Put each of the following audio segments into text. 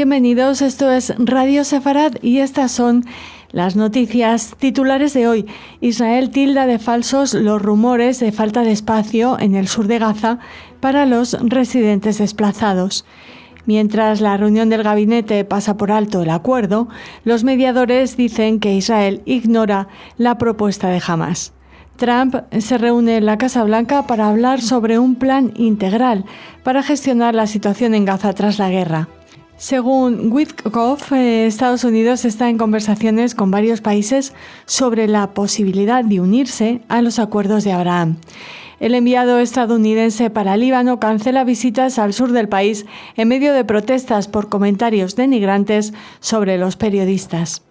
Bienvenidos, esto es Radio Sefarad y estas son las noticias titulares de hoy. Israel tilda de falsos los rumores de falta de espacio en el sur de Gaza para los residentes desplazados. Mientras la reunión del gabinete pasa por alto el acuerdo, los mediadores dicen que Israel ignora la propuesta de Hamás. Trump se reúne en la Casa Blanca para hablar sobre un plan integral para gestionar la situación en Gaza tras la guerra. Según Witkoff, Estados Unidos está en conversaciones con varios países sobre la posibilidad de unirse a los acuerdos de Abraham. El enviado estadounidense para Líbano cancela visitas al sur del país en medio de protestas por comentarios denigrantes sobre los periodistas.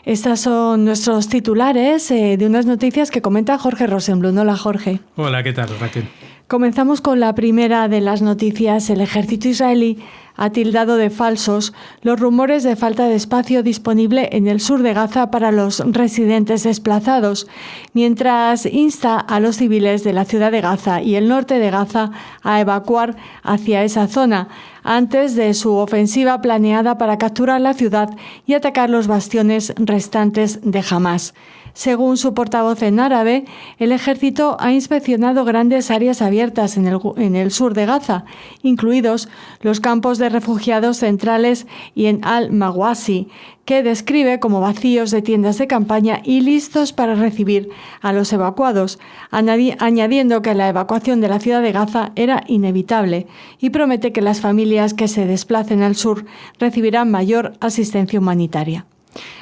Estas son nuestros titulares de unas noticias que comenta Jorge Rosenblum. Hola, Jorge. Hola, ¿qué tal, Raquel? Comenzamos con la primera de las noticias. El ejército israelí ha tildado de falsos los rumores de falta de espacio disponible en el sur de Gaza para los residentes desplazados, mientras insta a los civiles de la ciudad de Gaza y el norte de Gaza a evacuar hacia esa zona antes de su ofensiva planeada para capturar la ciudad y atacar los bastiones restantes de Hamás. Según su portavoz en árabe, el ejército ha inspeccionado grandes áreas abiertas en el sur de Gaza, incluidos los campos de refugiados centrales y en Al-Mawasi, que describe como vacíos de tiendas de campaña y listos para recibir a los evacuados, añadiendo que la evacuación de la ciudad de Gaza era inevitable y promete que las familias que se desplacen al sur recibirán mayor asistencia humanitaria.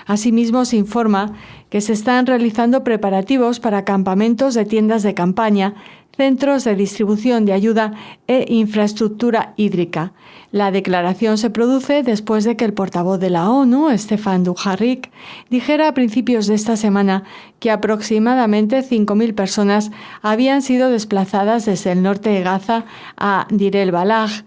Asimismo, se informa que se están realizando preparativos para campamentos de tiendas de campaña, centros de distribución de ayuda e infraestructura hídrica. La declaración se produce después de que el portavoz de la ONU, Stefan Dujarric, dijera a principios de esta semana que aproximadamente 5.000 personas habían sido desplazadas desde el norte de Gaza a Deir el-Balaj,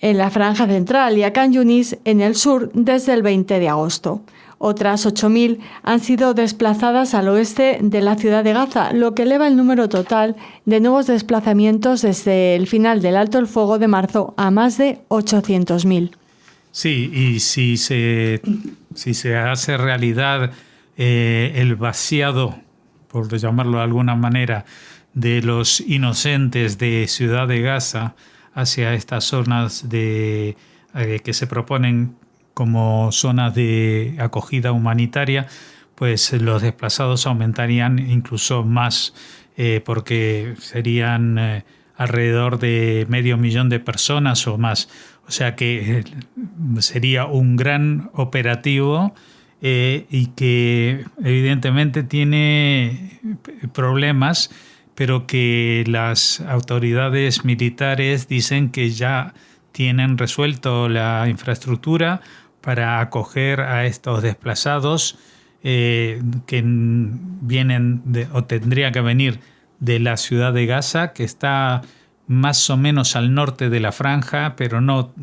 en la franja central, y a Khan Yunis en el sur desde el 20 de agosto. Otras 8.000 han sido desplazadas al oeste de la ciudad de Gaza, lo que eleva el número total de nuevos desplazamientos desde el final del alto el fuego de marzo a más de 800.000. Sí, y si se hace realidad el vaciado, por llamarlo de alguna manera, de los inocentes de Ciudad de Gaza hacia estas zonas que se proponen como zonas de acogida humanitaria, pues los desplazados aumentarían incluso más, porque serían alrededor de 500.000 de personas o más. O sea que sería un gran operativo y que evidentemente tiene problemas, pero que las autoridades militares dicen que ya tienen resuelto la infraestructura para acoger a estos desplazados que vienen o tendría que venir de la ciudad de Gaza, que está más o menos al norte de la franja, pero no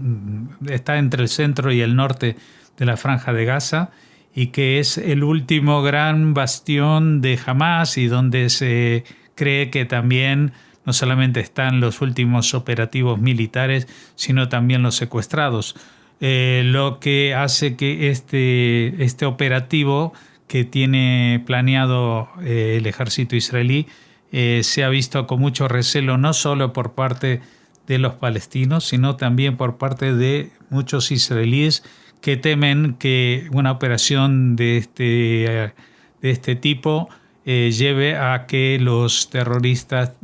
está entre el centro y el norte de la franja de Gaza, y que es el último gran bastión de Hamás y donde se cree que también no solamente están los últimos operativos militares, sino también los secuestrados. Lo que hace que este operativo que tiene planeado el ejército israelí se ha visto con mucho recelo, no solo por parte de los palestinos, sino también por parte de muchos israelíes que temen que una operación de este tipo lleve a que los terroristas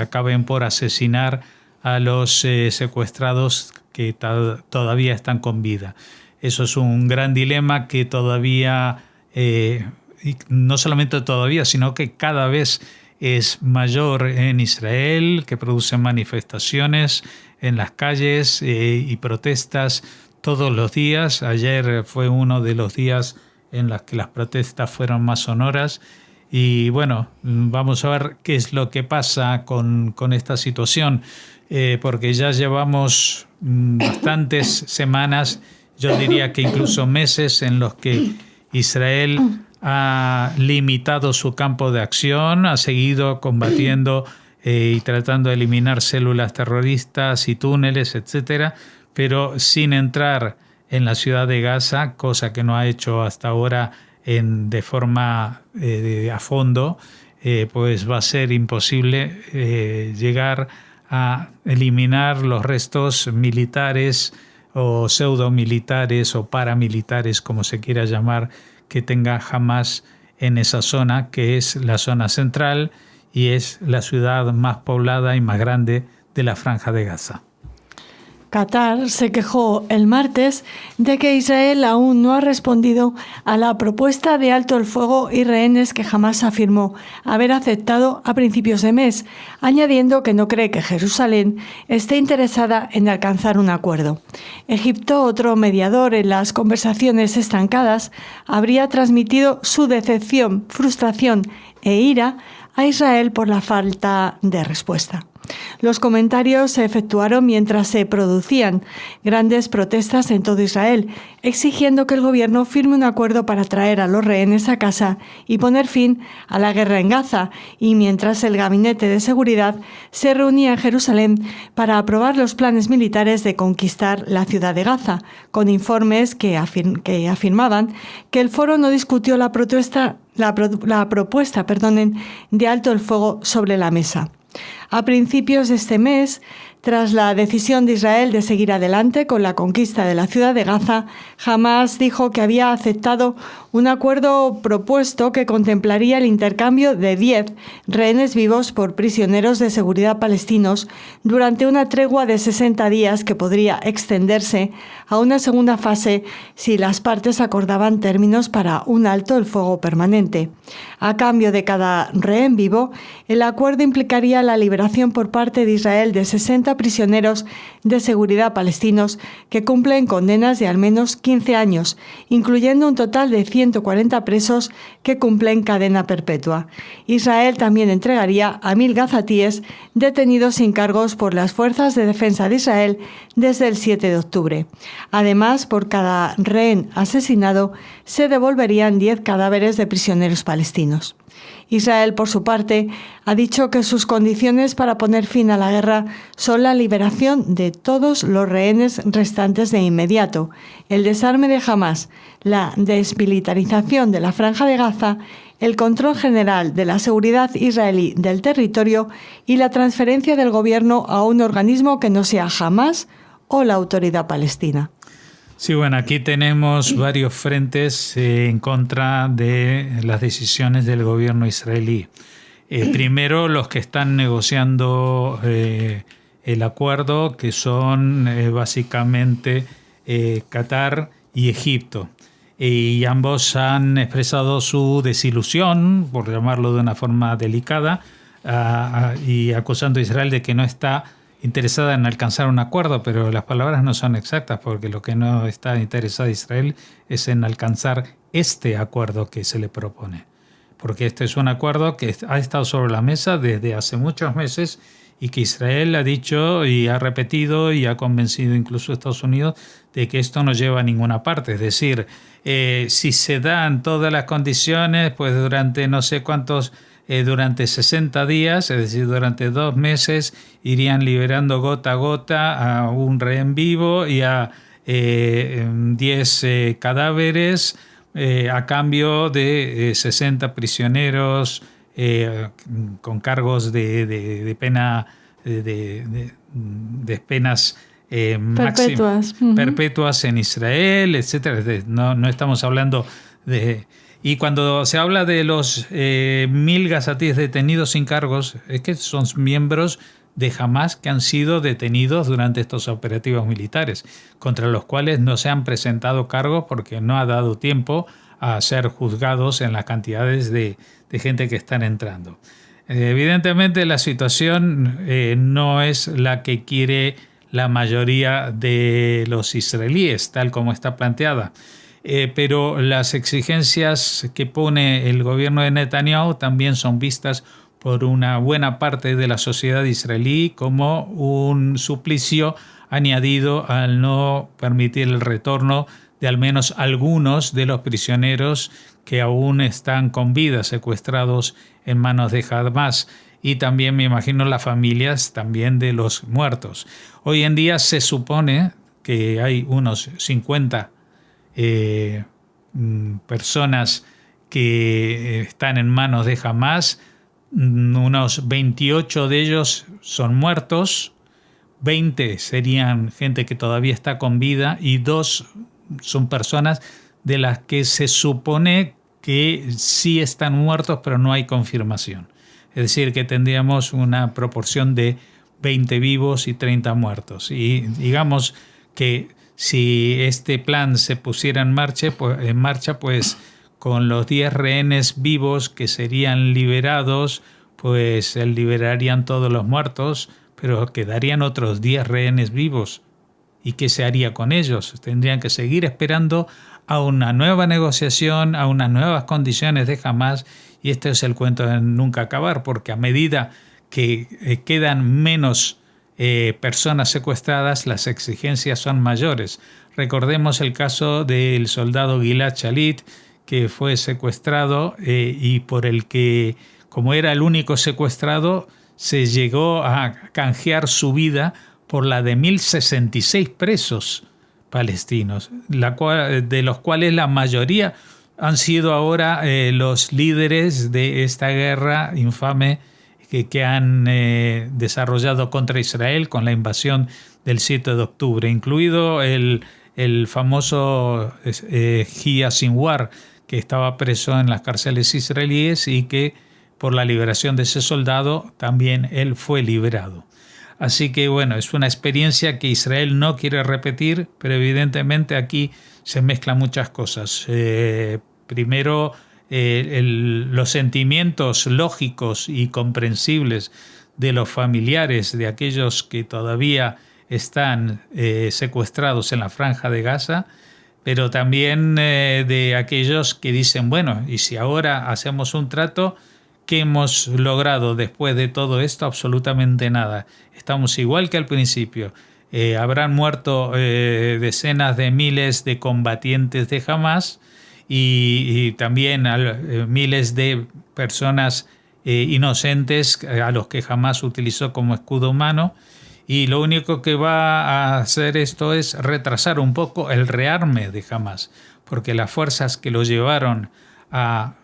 acaben por asesinar a los secuestrados que todavía están con vida. Eso es un gran dilema que todavía, no solamente todavía, sino que cada vez es mayor en Israel, que produce manifestaciones en las calles y protestas todos los días. Ayer fue uno de los días en los que las protestas fueron más sonoras. Y bueno, vamos a ver qué es lo que pasa con esta situación, porque ya llevamos bastantes semanas, yo diría que incluso meses, en los que Israel ha limitado su campo de acción, ha seguido combatiendo y tratando de eliminar células terroristas y túneles, etcétera, pero sin entrar en la ciudad de Gaza, cosa que no ha hecho hasta ahora de forma a fondo, pues va a ser imposible llegar a eliminar los restos militares o pseudomilitares o paramilitares, como se quiera llamar, que tenga Hamás en esa zona, que es la zona central y es la ciudad más poblada y más grande de la Franja de Gaza. Qatar se quejó el martes de que Israel aún no ha respondido a la propuesta de alto el fuego y rehenes que Hamás afirmó haber aceptado a principios de mes, añadiendo que no cree que Jerusalén esté interesada en alcanzar un acuerdo. Egipto, otro mediador en las conversaciones estancadas, habría transmitido su decepción, frustración e ira a Israel por la falta de respuesta. Los comentarios se efectuaron mientras se producían grandes protestas en todo Israel, exigiendo que el gobierno firme un acuerdo para traer a los rehenes a casa y poner fin a la guerra en Gaza, y mientras el Gabinete de Seguridad se reunía en Jerusalén para aprobar los planes militares de conquistar la ciudad de Gaza, con informes que afirmaban que el foro no discutió la propuesta de alto el fuego sobre la mesa. A principios de este mes, tras la decisión de Israel de seguir adelante con la conquista de la ciudad de Gaza, Hamás dijo que había aceptado un acuerdo propuesto que contemplaría el intercambio de 10 rehenes vivos por prisioneros de seguridad palestinos durante una tregua de 60 días que podría extenderse a una segunda fase si las partes acordaban términos para un alto el fuego permanente. A cambio de cada rehén vivo, el acuerdo implicaría la liberación por parte de Israel de 60 prisioneros de seguridad palestinos que cumplen condenas de al menos 15 años, incluyendo un total de 140 presos que cumplen cadena perpetua. Israel también entregaría a 1.000 gazatíes detenidos sin cargos por las fuerzas de defensa de Israel desde el 7 de octubre. Además, por cada rehén asesinado, se devolverían 10 cadáveres de prisioneros palestinos. Israel, por su parte, ha dicho que sus condiciones para poner fin a la guerra son la liberación de todos los rehenes restantes de inmediato, el desarme de Hamás, la desmilitarización de la Franja de Gaza, el control general de la seguridad israelí del territorio y la transferencia del gobierno a un organismo que no sea Hamás o la Autoridad Palestina. Sí, bueno, aquí tenemos varios frentes en contra de las decisiones del gobierno israelí. Primero, los que están negociando el acuerdo, que son básicamente Qatar y Egipto. Y ambos han expresado su desilusión, por llamarlo de una forma delicada, y acusando a Israel de que no está interesada en alcanzar un acuerdo, pero las palabras no son exactas, porque lo que no está interesada Israel es en alcanzar este acuerdo que se le propone. Porque este es un acuerdo que ha estado sobre la mesa desde hace muchos meses y que Israel ha dicho y ha repetido y ha convencido incluso a Estados Unidos de que esto no lleva a ninguna parte. Es decir, si se dan todas las condiciones, pues durante no sé cuántos durante 60 días, es decir, durante 2 meses, irían liberando gota a gota a un rehén vivo y a 10 cadáveres a cambio de 60 prisioneros con cargos de pena de penas perpetuas. Perpetuas en Israel, etcétera. No estamos hablando de... Y cuando se habla de los 1.000 gazatíes detenidos sin cargos, es que son miembros de Hamás que han sido detenidos durante estos operativos militares, contra los cuales no se han presentado cargos porque no ha dado tiempo a ser juzgados en las cantidades de gente que están entrando. Evidentemente la situación no es la que quiere la mayoría de los israelíes, tal como está planteada. Pero las exigencias que pone el gobierno de Netanyahu también son vistas por una buena parte de la sociedad israelí como un suplicio añadido al no permitir el retorno de al menos algunos de los prisioneros que aún están con vida secuestrados en manos de Hamás, y también me imagino las familias también de los muertos. Hoy en día se supone que hay unos 50 personas que están en manos de Hamás. Unos 28 de ellos son muertos, 20 serían gente que todavía está con vida y 2 son personas de las que se supone que sí están muertos, pero no hay confirmación. Es decir, que tendríamos una proporción de 20 vivos y 30 muertos. Y digamos que si este plan se pusiera en marcha, pues con los 10 rehenes vivos que serían liberados, pues se liberarían todos los muertos, pero quedarían otros 10 rehenes vivos. ¿Y qué se haría con ellos? Tendrían que seguir esperando a una nueva negociación, a unas nuevas condiciones de Hamás, y este es el cuento de nunca acabar, porque a medida que quedan menos personas secuestradas, las exigencias son mayores. Recordemos el caso del soldado Gilad Shalit, que fue secuestrado y por el que, como era el único secuestrado, se llegó a canjear su vida por la de 1.066 presos palestinos, de los cuales la mayoría han sido ahora los líderes de esta guerra infame que han desarrollado contra Israel con la invasión del 7 de octubre, incluido el famoso Yahya Sinwar, que estaba preso en las cárceles israelíes y que por la liberación de ese soldado también él fue liberado. Así que bueno, es una experiencia que Israel no quiere repetir, pero evidentemente aquí se mezclan muchas cosas. Primero, los sentimientos lógicos y comprensibles de los familiares de aquellos que todavía están secuestrados en la Franja de Gaza, pero también de aquellos que dicen, bueno, y si ahora hacemos un trato, ¿qué hemos logrado después de todo esto? Absolutamente nada. Estamos igual que al principio. Habrán muerto decenas de miles de combatientes de Hamás y también miles de personas inocentes a los que Hamás utilizó como escudo humano. Y lo único que va a hacer esto es retrasar un poco el rearme de Hamás, porque las fuerzas que lo llevaron a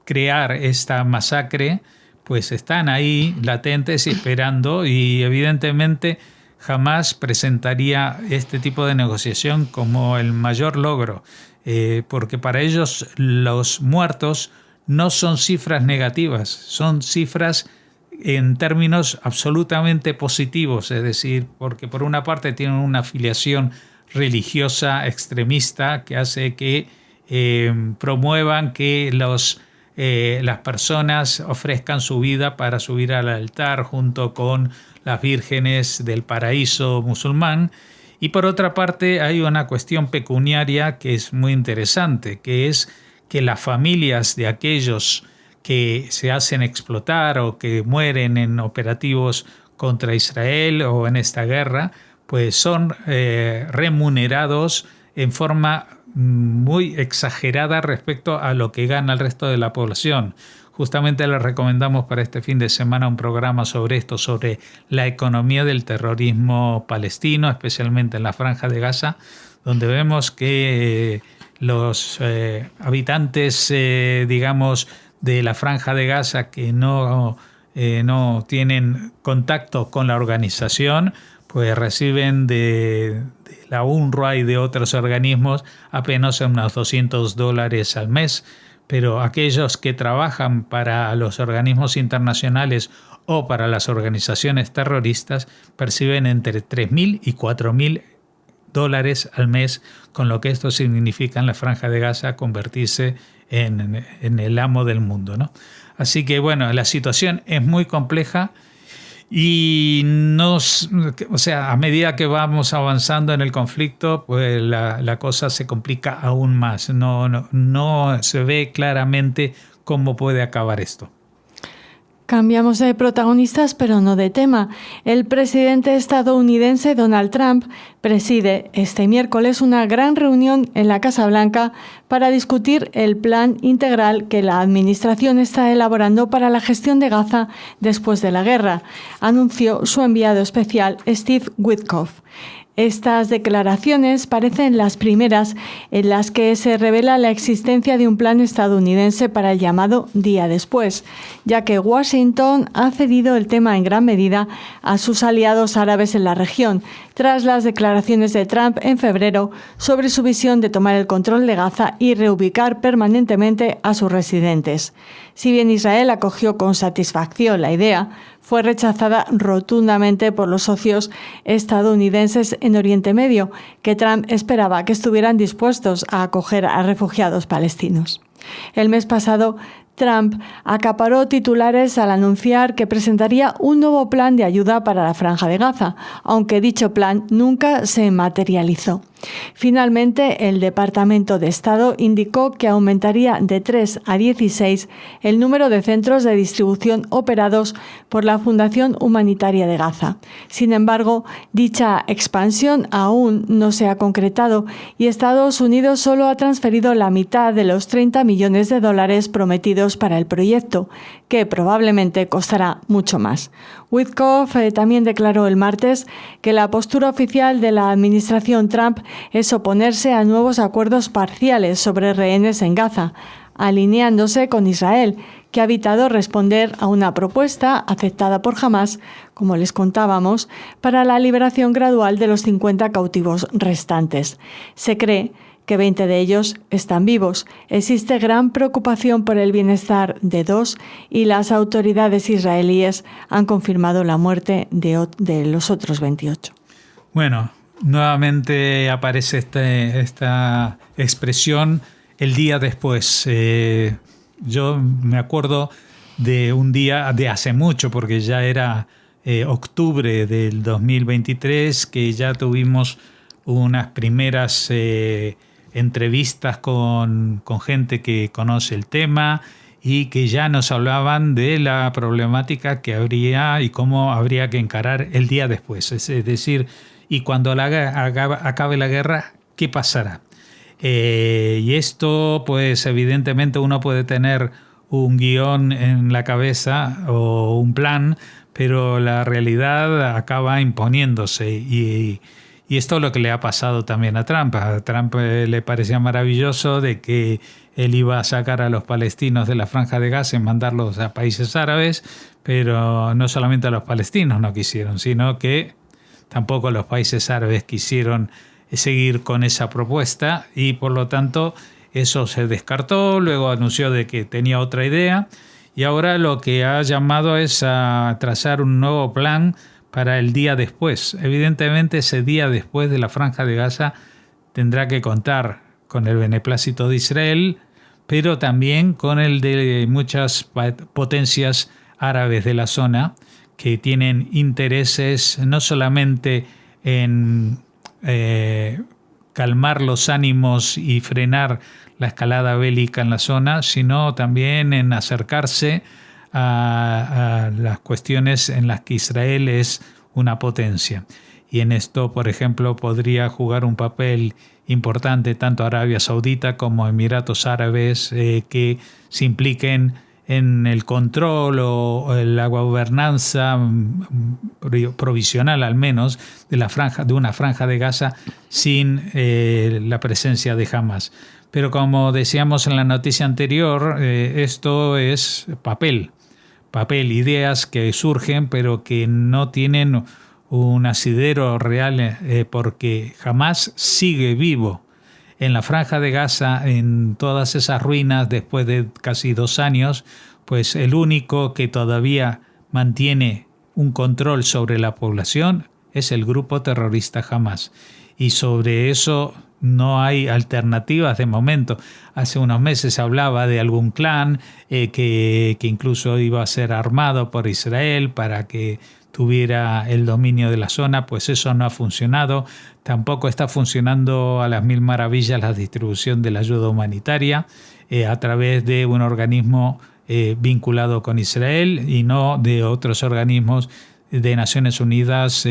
crear esta masacre, pues están ahí latentes y esperando, y evidentemente Hamás presentaría este tipo de negociación como el mayor logro, porque para ellos los muertos no son cifras negativas, son cifras en términos absolutamente positivos, es decir, porque por una parte tienen una afiliación religiosa extremista que hace que promuevan que las personas ofrezcan su vida para subir al altar junto con las vírgenes del paraíso musulmán. Y por otra parte hay una cuestión pecuniaria que es muy interesante, que es que las familias de aquellos que se hacen explotar o que mueren en operativos contra Israel o en esta guerra, pues son remunerados en forma muy exagerada respecto a lo que gana el resto de la población. Justamente les recomendamos para este fin de semana un programa sobre esto, sobre la economía del terrorismo palestino, especialmente en la Franja de Gaza, donde vemos que los habitantes, digamos, de la Franja de Gaza que no tienen contacto con la organización, pues reciben de la UNRWA y de otros organismos apenas unos $200 al mes, pero aquellos que trabajan para los organismos internacionales o para las organizaciones terroristas perciben entre $3,000 y $4,000 al mes, con lo que esto significa en la Franja de Gaza convertirse en el amo del mundo, ¿no? Así que bueno, la situación es muy compleja y a medida que vamos avanzando en el conflicto, pues la cosa se complica aún más. No se ve claramente cómo puede acabar esto. Cambiamos de protagonistas, pero no de tema. El presidente estadounidense Donald Trump preside este miércoles una gran reunión en la Casa Blanca para discutir el plan integral que la administración está elaborando para la gestión de Gaza después de la guerra, anunció su enviado especial Steve Witkoff. Estas declaraciones parecen las primeras en las que se revela la existencia de un plan estadounidense para el llamado día después, ya que Washington ha cedido el tema en gran medida a sus aliados árabes en la región, tras las declaraciones de Trump en febrero sobre su visión de tomar el control de Gaza y reubicar permanentemente a sus residentes. Si bien Israel acogió con satisfacción la idea, fue rechazada rotundamente por los socios estadounidenses en Oriente Medio, que Trump esperaba que estuvieran dispuestos a acoger a refugiados palestinos. El mes pasado, Trump acaparó titulares al anunciar que presentaría un nuevo plan de ayuda para la Franja de Gaza, aunque dicho plan nunca se materializó. Finalmente, el Departamento de Estado indicó que aumentaría de 3 a 16 el número de centros de distribución operados por la Fundación Humanitaria de Gaza. Sin embargo, dicha expansión aún no se ha concretado y Estados Unidos solo ha transferido la mitad de los $30 millones prometidos para el proyecto, que probablemente costará mucho más. Witkoff también declaró el martes que la postura oficial de la administración Trump es oponerse a nuevos acuerdos parciales sobre rehenes en Gaza, alineándose con Israel, que ha evitado responder a una propuesta aceptada por Hamás, como les contábamos, para la liberación gradual de los 50 cautivos restantes. Se cree que 20 de ellos están vivos. Existe gran preocupación por el bienestar de 2 y las autoridades israelíes han confirmado la muerte de los otros 28. Bueno, nuevamente aparece esta expresión el día después. Yo me acuerdo de un día de hace mucho, porque ya era octubre del 2023, que ya tuvimos unas primeras entrevistas con gente que conoce el tema y que ya nos hablaban de la problemática que habría y cómo habría que encarar el día después. Es decir, y cuando acabe la guerra, ¿qué pasará? Y esto, pues evidentemente uno puede tener un guión en la cabeza o un plan, pero la realidad acaba imponiéndose y esto es lo que le ha pasado también a Trump. A Trump le parecía maravilloso de que él iba a sacar a los palestinos de la Franja de Gaza y mandarlos a países árabes, pero no solamente a los palestinos no quisieron, sino que tampoco los países árabes quisieron seguir con esa propuesta y por lo tanto eso se descartó. Luego anunció de que tenía otra idea y ahora lo que ha llamado es a trazar un nuevo plan para el día después. Evidentemente ese día después de la Franja de Gaza tendrá que contar con el beneplácito de Israel, pero también con el de muchas potencias árabes de la zona que tienen intereses no solamente en calmar los ánimos y frenar la escalada bélica en la zona, sino también en acercarse a las cuestiones en las que Israel es una potencia. Y en esto, por ejemplo, podría jugar un papel importante tanto Arabia Saudita como Emiratos Árabes que se impliquen en el control o la gobernanza provisional al menos de una franja de Gaza sin la presencia de Hamás. Pero como decíamos en la noticia anterior, esto es papel, ideas que surgen pero que no tienen un asidero real porque Hamás sigue vivo en la Franja de Gaza, en todas esas ruinas después de casi 2 años, pues el único que todavía mantiene un control sobre la población es el grupo terrorista Hamás. Y sobre eso no hay alternativas de momento. Hace unos meses se hablaba de algún clan que incluso iba a ser armado por Israel para que tuviera el dominio de la zona, pues eso no ha funcionado. Tampoco está funcionando a las mil maravillas la distribución de la ayuda humanitaria a través de un organismo vinculado con Israel y no de otros organismos de Naciones Unidas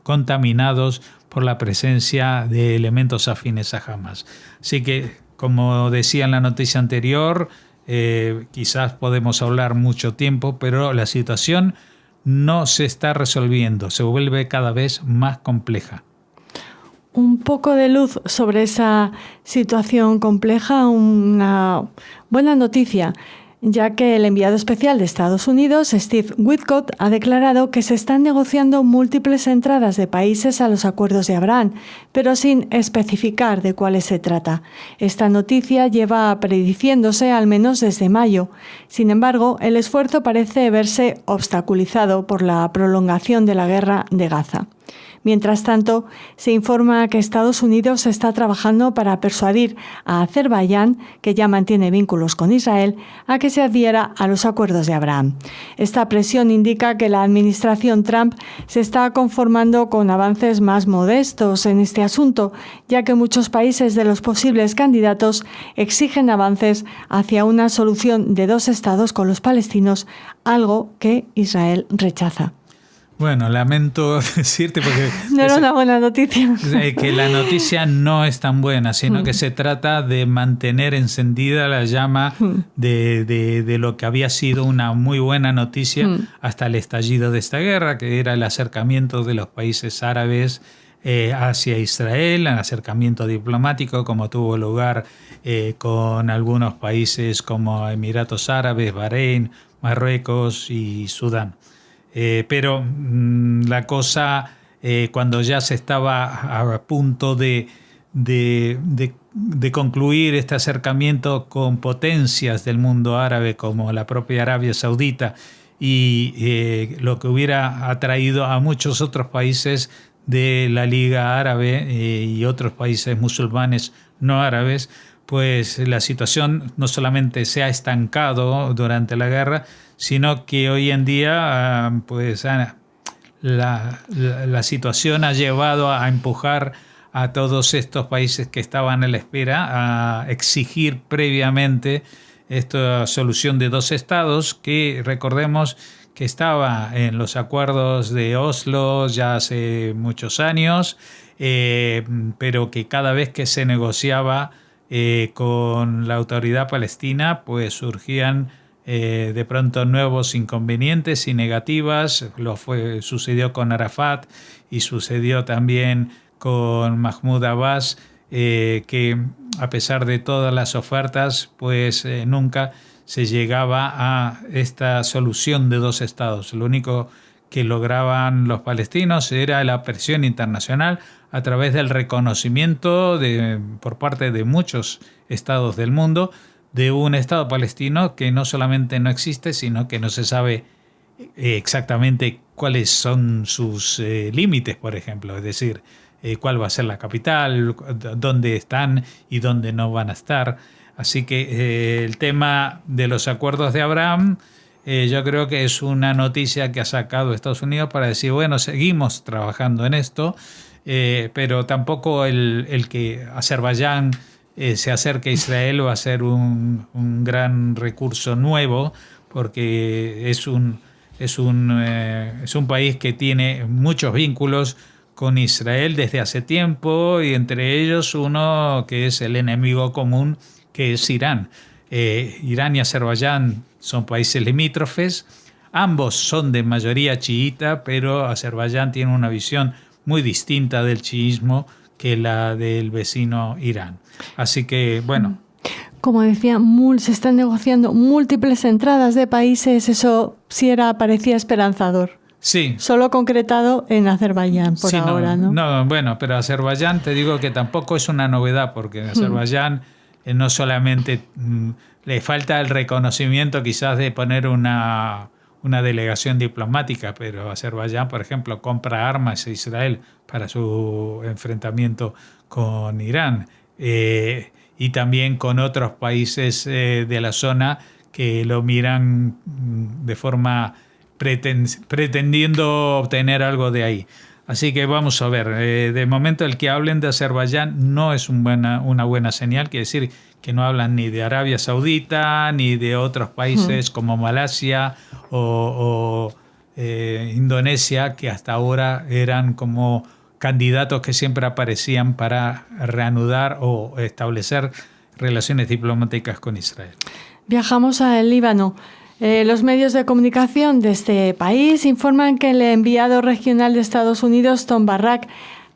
contaminados por la presencia de elementos afines a Hamás. Así que, como decía en la noticia anterior, quizás podemos hablar mucho tiempo, pero la situación no se está resolviendo, se vuelve cada vez más compleja. un poco de luz sobre esa situación compleja, una buena noticia, ya que el enviado especial de Estados Unidos, Steve Witkoff, ha declarado que se están negociando múltiples entradas de países a los acuerdos de Abraham, pero sin especificar de cuáles se trata. Esta noticia lleva prediciéndose al menos desde mayo. Sin embargo, el esfuerzo parece verse obstaculizado por la prolongación de la guerra de Gaza. Mientras tanto, se informa que Estados Unidos está trabajando para persuadir a Azerbaiyán, que ya mantiene vínculos con Israel, a que se adhiera a los acuerdos de Abraham. Esta presión indica que la administración Trump se está conformando con avances más modestos en este asunto, ya que muchos países de los posibles candidatos exigen avances hacia una solución de 2 estados con los palestinos, algo que Israel rechaza. Bueno, lamento decirte porque... No era una buena noticia. Que la noticia no es tan buena, sino que se trata de mantener encendida la llama de lo que había sido una muy buena noticia hasta el estallido de esta guerra, que era el acercamiento de los países árabes hacia Israel, el acercamiento diplomático como tuvo lugar con algunos países como Emiratos Árabes, Bahrein, Marruecos y Sudán. Pero la cosa, cuando ya se estaba a punto de concluir este acercamiento con potencias del mundo árabe como la propia Arabia Saudita y lo que hubiera atraído a muchos otros países de la Liga Árabe y otros países musulmanes no árabes, pues la situación no solamente se ha estancado durante la guerra, sino que hoy en día pues la situación ha llevado a empujar a todos estos países que estaban a la espera a exigir previamente esta solución de 2 estados que recordemos que estaba en los acuerdos de Oslo ya hace muchos años, pero que cada vez que se negociaba con la autoridad palestina pues surgían de pronto nuevos inconvenientes y negativas. Sucedió con Arafat y sucedió también con Mahmoud Abbas, que a pesar de todas las ofertas pues nunca se llegaba a esta solución de 2 estados. Lo único que lograban los palestinos era la presión internacional a través del reconocimiento por parte de muchos estados del mundo de un Estado palestino que no solamente no existe, sino que no se sabe exactamente cuáles son sus límites, por ejemplo, es decir, cuál va a ser la capital, dónde están y dónde no van a estar. Así que el tema de los acuerdos de Abraham, yo creo que es una noticia que ha sacado Estados Unidos para decir, bueno, seguimos trabajando en esto, pero tampoco el que Azerbaiyán se acerque a Israel va a ser un gran recurso nuevo, porque es un país que tiene muchos vínculos con Israel desde hace tiempo, y entre ellos uno que es el enemigo común, que es Irán. Irán y Azerbaiyán son países limítrofes, ambos son de mayoría chiita, pero Azerbaiyán tiene una visión muy distinta del chiismo que la del vecino Irán. Así que, bueno. Como decía, se están negociando múltiples entradas de países, eso sí parecía esperanzador. Sí. Solo concretado en Azerbaiyán por ahora, ¿no? No, bueno, pero Azerbaiyán te digo que tampoco es una novedad, porque en Azerbaiyán no solamente le falta el reconocimiento quizás de poner una delegación diplomática, pero Azerbaiyán, por ejemplo, compra armas a Israel para su enfrentamiento con Irán, y también con otros países de la zona que lo miran de forma pretendiendo obtener algo de ahí. Así que vamos a ver, de momento el que hablen de Azerbaiyán no es una buena señal, quiere decir que no hablan ni de Arabia Saudita ni de otros países como Malasia o Indonesia, que hasta ahora eran como candidatos que siempre aparecían para reanudar o establecer relaciones diplomáticas con Israel. Viajamos al Líbano. Los medios de comunicación de este país informan que el enviado regional de Estados Unidos, Tom Barrack,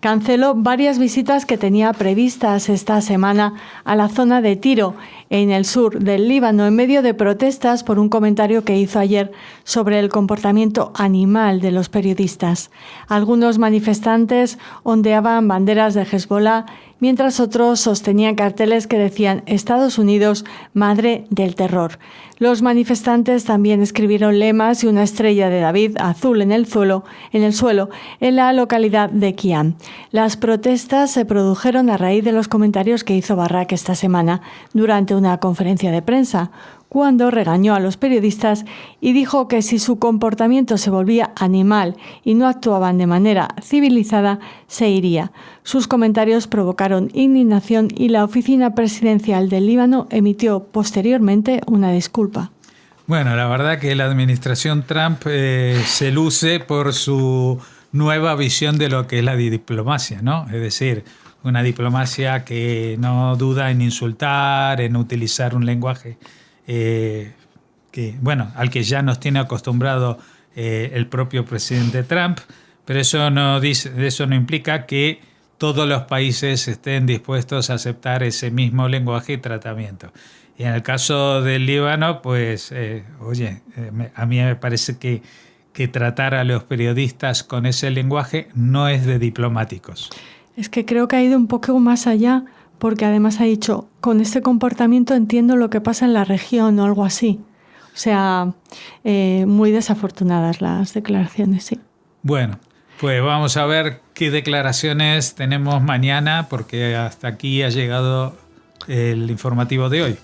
canceló varias visitas que tenía previstas esta semana a la zona de Tiro, en el sur del Líbano, en medio de protestas por un comentario que hizo ayer sobre el comportamiento animal de los periodistas. Algunos manifestantes ondeaban banderas de Hezbollah, mientras otros sostenían carteles que decían «Estados Unidos, madre del terror». Los manifestantes también escribieron lemas y una estrella de David azul en el suelo en la localidad de Qiam. Las protestas se produjeron a raíz de los comentarios que hizo Barak esta semana durante una conferencia de prensa, cuando regañó a los periodistas y dijo que si su comportamiento se volvía animal y no actuaban de manera civilizada, se iría. Sus comentarios provocaron indignación y la oficina presidencial del Líbano emitió posteriormente una disculpa. Bueno, la verdad que la administración Trump se luce por su nueva visión de lo que es la diplomacia, ¿no? Es decir, una diplomacia que no duda en insultar, en utilizar un lenguaje al que ya nos tiene acostumbrado el propio presidente Trump, pero eso no implica que todos los países estén dispuestos a aceptar ese mismo lenguaje y tratamiento. Y en el caso del Líbano, pues, a mí me parece que tratar a los periodistas con ese lenguaje no es de diplomáticos. Es que creo que ha ido un poco más allá, porque además ha dicho, con este comportamiento entiendo lo que pasa en la región o algo así. O sea, muy desafortunadas las declaraciones, sí. Bueno, pues vamos a ver qué declaraciones tenemos mañana, porque hasta aquí ha llegado el informativo de hoy.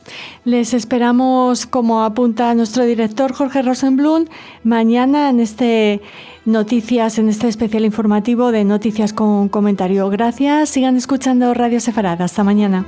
Les esperamos, como apunta nuestro director Jorge Rosenblum, mañana en este especial informativo de Noticias con Comentario. Gracias, sigan escuchando Radio Sefarad. Hasta mañana.